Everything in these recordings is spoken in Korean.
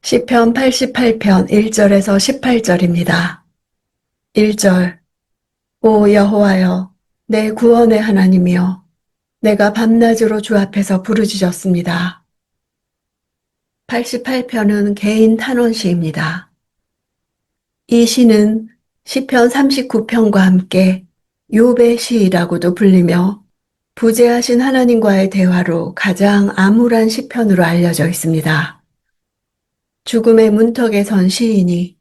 시편 88편 1절에서 18절입니다. 1절. 오 여호와여, 내 구원의 하나님이여, 내가 밤낮으로 주 앞에서 부르짖었습니다. 88편은 개인 탄원시입니다. 이 시는 시편 39편과 함께 욥의 시라고도 불리며 부재하신 하나님과의 대화로 가장 암울한 시편으로 알려져 있습니다. 죽음의 문턱에 선 시인이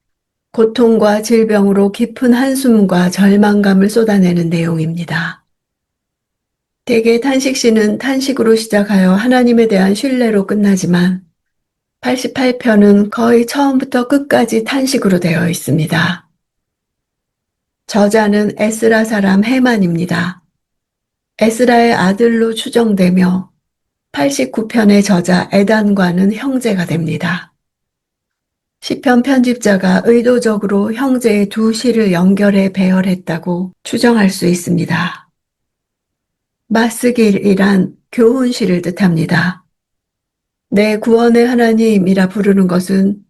고통과 질병으로 깊은 한숨과 절망감을 쏟아내는 내용입니다. 대개 탄식시는 탄식으로 시작하여 하나님에 대한 신뢰로 끝나지만 88편은 거의 처음부터 끝까지 탄식으로 되어 있습니다. 저자는 에스라 사람 헤만입니다. 에스라의 아들로 추정되며 89편의 저자 에단과는 형제가 됩니다. 시편 편집자가 의도적으로 형제의 두 시를 연결해 배열했다고 추정할 수 있습니다. 마스길이란 교훈시를 뜻합니다. 내 구원의 하나님이라 부르는 것은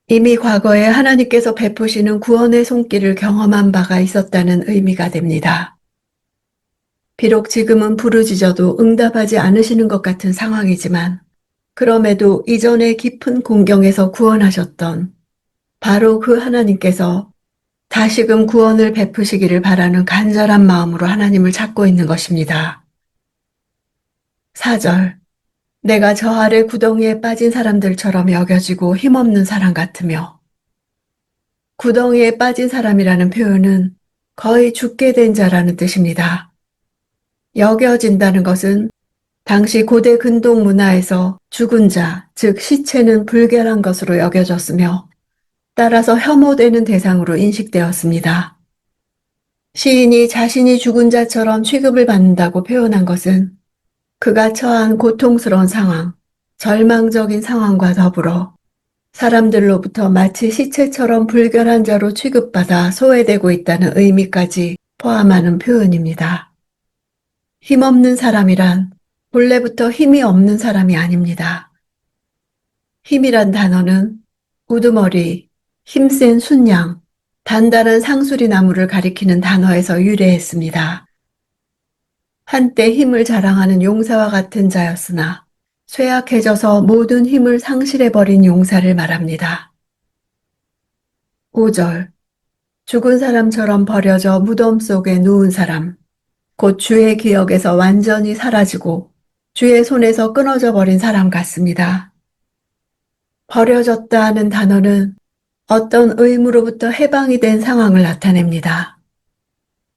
이미 과거에 하나님께서 베푸시는 구원의 손길을 경험한 바가 있었다는 의미가 됩니다. 비록 지금은 부르짖어도 응답하지 않으시는 것 같은 상황이지만 그럼에도 이전의 깊은 공경에서 구원하셨던 바로 그 하나님께서 다시금 구원을 베푸시기를 바라는 간절한 마음으로 하나님을 찾고 있는 것입니다. 4절. 내가 저 아래 구덩이에 빠진 사람들처럼 여겨지고 힘없는 사람 같으며. 구덩이에 빠진 사람이라는 표현은 거의 죽게 된 자라는 뜻입니다. 여겨진다는 것은 당시 고대 근동 문화에서 죽은 자, 즉 시체는 불결한 것으로 여겨졌으며 따라서 혐오되는 대상으로 인식되었습니다. 시인이 자신이 죽은 자처럼 취급을 받는다고 표현한 것은 그가 처한 고통스러운 상황, 절망적인 상황과 더불어 사람들로부터 마치 시체처럼 불결한 자로 취급받아 소외되고 있다는 의미까지 포함하는 표현입니다. 힘없는 사람이란 본래부터 힘이 없는 사람이 아닙니다. 힘이란 단어는 우두머리, 힘센 순양, 단단한 상수리 나무를 가리키는 단어에서 유래했습니다. 한때 힘을 자랑하는 용사와 같은 자였으나 쇠약해져서 모든 힘을 상실해버린 용사를 말합니다. 5절. 죽은 사람처럼 버려져 무덤 속에 누운 사람, 곧 주의 기억에서 완전히 사라지고 주의 손에서 끊어져 버린 사람 같습니다. 버려졌다 하는 단어는 어떤 의무로부터 해방이 된 상황을 나타냅니다.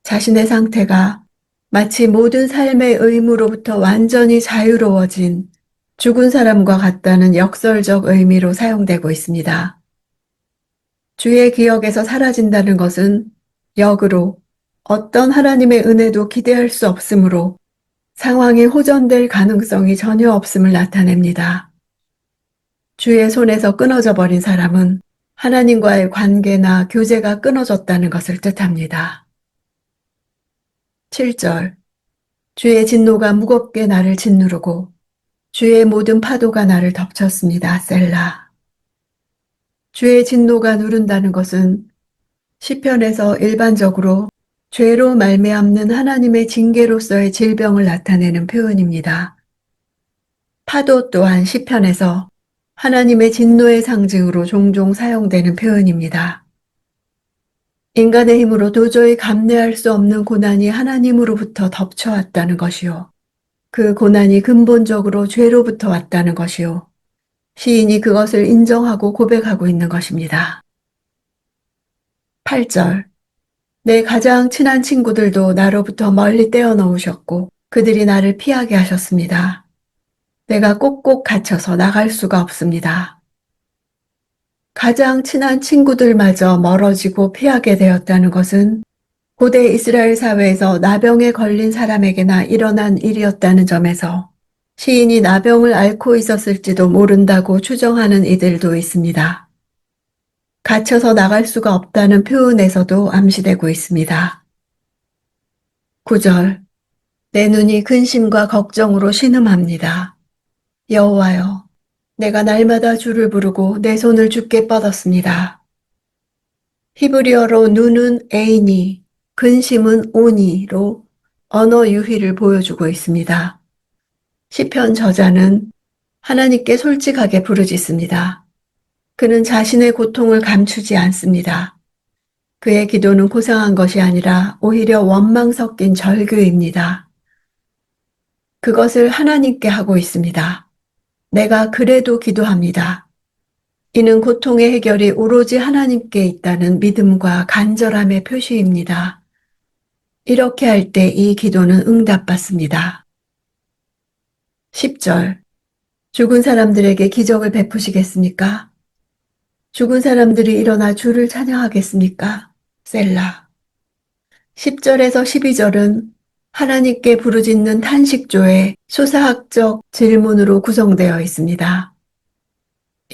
자신의 상태가 마치 모든 삶의 의무로부터 완전히 자유로워진 죽은 사람과 같다는 역설적 의미로 사용되고 있습니다. 주의 기억에서 사라진다는 것은 역으로 어떤 하나님의 은혜도 기대할 수 없으므로 상황이 호전될 가능성이 전혀 없음을 나타냅니다. 주의 손에서 끊어져 버린 사람은 하나님과의 관계나 교제가 끊어졌다는 것을 뜻합니다. 7절. 주의 진노가 무겁게 나를 짓누르고 주의 모든 파도가 나를 덮쳤습니다. 셀라. 주의 진노가 누른다는 것은 시편에서 일반적으로 죄로 말미암는 하나님의 징계로서의 질병을 나타내는 표현입니다. 파도 또한 시편에서 하나님의 진노의 상징으로 종종 사용되는 표현입니다. 인간의 힘으로 도저히 감내할 수 없는 고난이 하나님으로부터 덮쳐왔다는 것이요. 그 고난이 근본적으로 죄로부터 왔다는 것이요. 시인이 그것을 인정하고 고백하고 있는 것입니다. 8절. 내 가장 친한 친구들도 나로부터 멀리 떼어놓으셨고 그들이 나를 피하게 하셨습니다. 내가 꼭꼭 갇혀서 나갈 수가 없습니다. 가장 친한 친구들마저 멀어지고 피하게 되었다는 것은 고대 이스라엘 사회에서 나병에 걸린 사람에게나 일어난 일이었다는 점에서 시인이 나병을 앓고 있었을지도 모른다고 추정하는 이들도 있습니다. 갇혀서 나갈 수가 없다는 표현에서도 암시되고 있습니다. 9절. 내 눈이 근심과 걱정으로 신음합니다. 여호와여, 내가 날마다 주를 부르고 내 손을 주께 뻗었습니다. 히브리어로 눈은 에이니, 근심은 오니로 언어 유희를 보여주고 있습니다. 시편 저자는 하나님께 솔직하게 부르짖습니다. 그는 자신의 고통을 감추지 않습니다. 그의 기도는 고상한 것이 아니라 오히려 원망 섞인 절규입니다. 그것을 하나님께 하고 있습니다. 내가 그래도 기도합니다. 이는 고통의 해결이 오로지 하나님께 있다는 믿음과 간절함의 표시입니다. 이렇게 할 때 이 기도는 응답받습니다. 10절. 죽은 사람들에게 기적을 베푸시겠습니까? 죽은 사람들이 일어나 주를 찬양하겠습니까? 셀라. 10절에서 12절은 하나님께 부르짖는 탄식조의 수사학적 질문으로 구성되어 있습니다.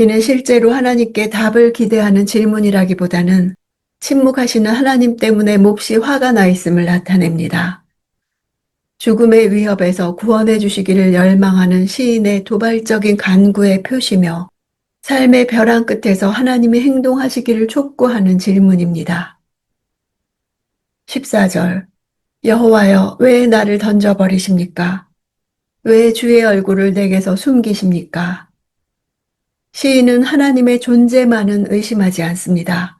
이는 실제로 하나님께 답을 기대하는 질문이라기보다는 침묵하시는 하나님 때문에 몹시 화가 나 있음을 나타냅니다. 죽음의 위협에서 구원해 주시기를 열망하는 시인의 도발적인 간구의 표시며 삶의 벼랑 끝에서 하나님이 행동하시기를 촉구하는 질문입니다. 14절. 여호와여, 왜 나를 던져버리십니까? 왜 주의 얼굴을 내게서 숨기십니까? 시인은 하나님의 존재만은 의심하지 않습니다.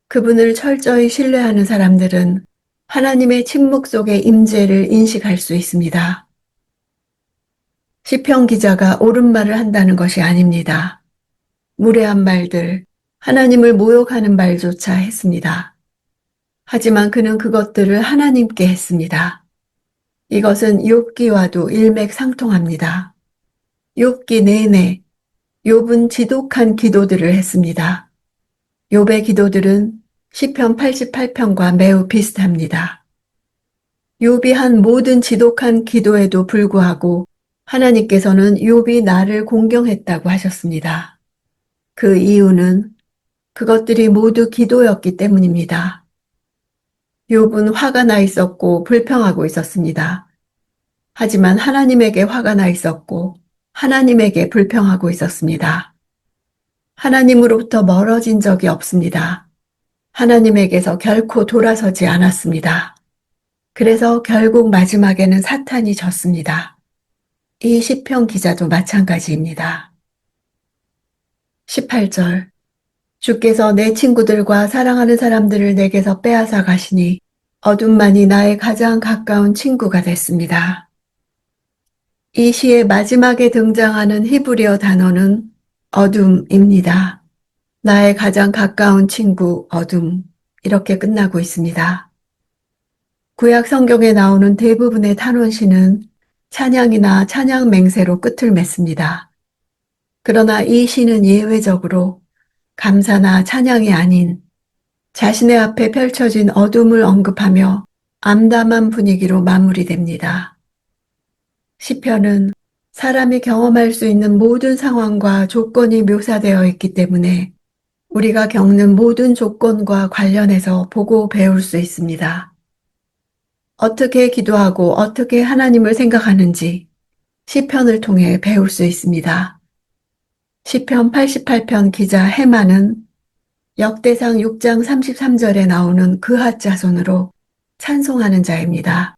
그분을 철저히 신뢰하는 사람들은 하나님의 침묵 속의 임재를 인식할 수 있습니다. 시편 기자가 옳은 말을 한다는 것이 아닙니다. 무례한 말들, 하나님을 모욕하는 말조차 했습니다. 하지만 그는 그것들을 하나님께 했습니다. 이것은 욥기와도 일맥상통합니다. 욥기 내내 욥은 지독한 기도들을 했습니다. 욥의 기도들은 시편 88편과 매우 비슷합니다. 욥이 한 모든 지독한 기도에도 불구하고 하나님께서는 욥이 나를 공경했다고 하셨습니다. 그 이유는 그것들이 모두 기도였기 때문입니다. 욥은 화가 나 있었고 불평하고 있었습니다. 하지만 하나님에게 화가 나 있었고 하나님에게 불평하고 있었습니다. 하나님으로부터 멀어진 적이 없습니다. 하나님에게서 결코 돌아서지 않았습니다. 그래서 결국 마지막에는 사탄이 졌습니다. 이 시편 기자도 마찬가지입니다. 18절. 주께서 내 친구들과 사랑하는 사람들을 내게서 빼앗아 가시니 어둠만이 나의 가장 가까운 친구가 됐습니다. 이 시의 마지막에 등장하는 히브리어 단어는 어둠입니다. 나의 가장 가까운 친구 어둠, 이렇게 끝나고 있습니다. 구약 성경에 나오는 대부분의 탄원시는 찬양이나 찬양 맹세로 끝을 맺습니다. 그러나 이 시는 예외적으로 감사나 찬양이 아닌 자신의 앞에 펼쳐진 어둠을 언급하며 암담한 분위기로 마무리됩니다. 시편은 사람이 경험할 수 있는 모든 상황과 조건이 묘사되어 있기 때문에 우리가 겪는 모든 조건과 관련해서 보고 배울 수 있습니다. 어떻게 기도하고 어떻게 하나님을 생각하는지 시편을 통해 배울 수 있습니다. 시편 88편 기자 헤만은 역대상 6장 33절에 나오는 그핫 자손으로 찬송하는 자입니다.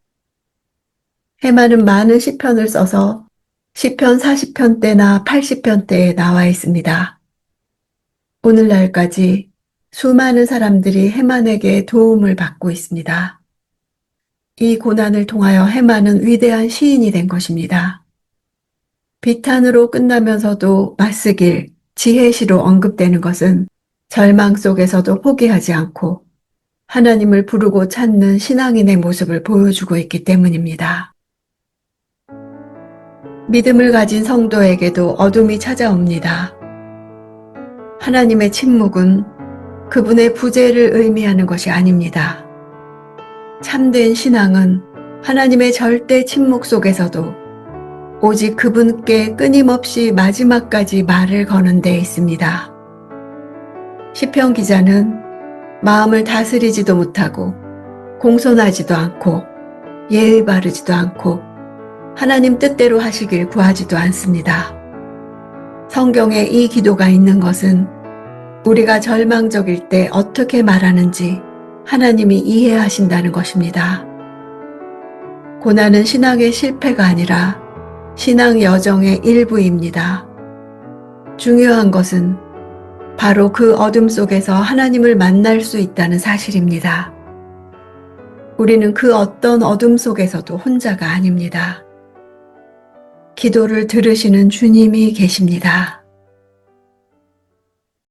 헤만은 많은 시편을 써서 시편 40편 때나 80편 때에 나와 있습니다. 오늘날까지 수많은 사람들이 헤만에게 도움을 받고 있습니다. 이 고난을 통하여 헤만은 위대한 시인이 된 것입니다. 비탄으로 끝나면서도 맞쓰길, 지혜시로 언급되는 것은 절망 속에서도 포기하지 않고 하나님을 부르고 찾는 신앙인의 모습을 보여주고 있기 때문입니다. 믿음을 가진 성도에게도 어둠이 찾아옵니다. 하나님의 침묵은 그분의 부재를 의미하는 것이 아닙니다. 참된 신앙은 하나님의 절대 침묵 속에서도 오직 그분께 끊임없이 마지막까지 말을 거는 데 있습니다. 시편 기자는 마음을 다스리지도 못하고 공손하지도 않고 예의 바르지도 않고 하나님 뜻대로 하시길 구하지도 않습니다. 성경에 이 기도가 있는 것은 우리가 절망적일 때 어떻게 말하는지 하나님이 이해하신다는 것입니다. 고난은 신앙의 실패가 아니라 신앙 여정의 일부입니다. 중요한 것은 바로 그 어둠 속에서 하나님을 만날 수 있다는 사실입니다. 우리는 그 어떤 어둠 속에서도 혼자가 아닙니다. 기도를 들으시는 주님이 계십니다.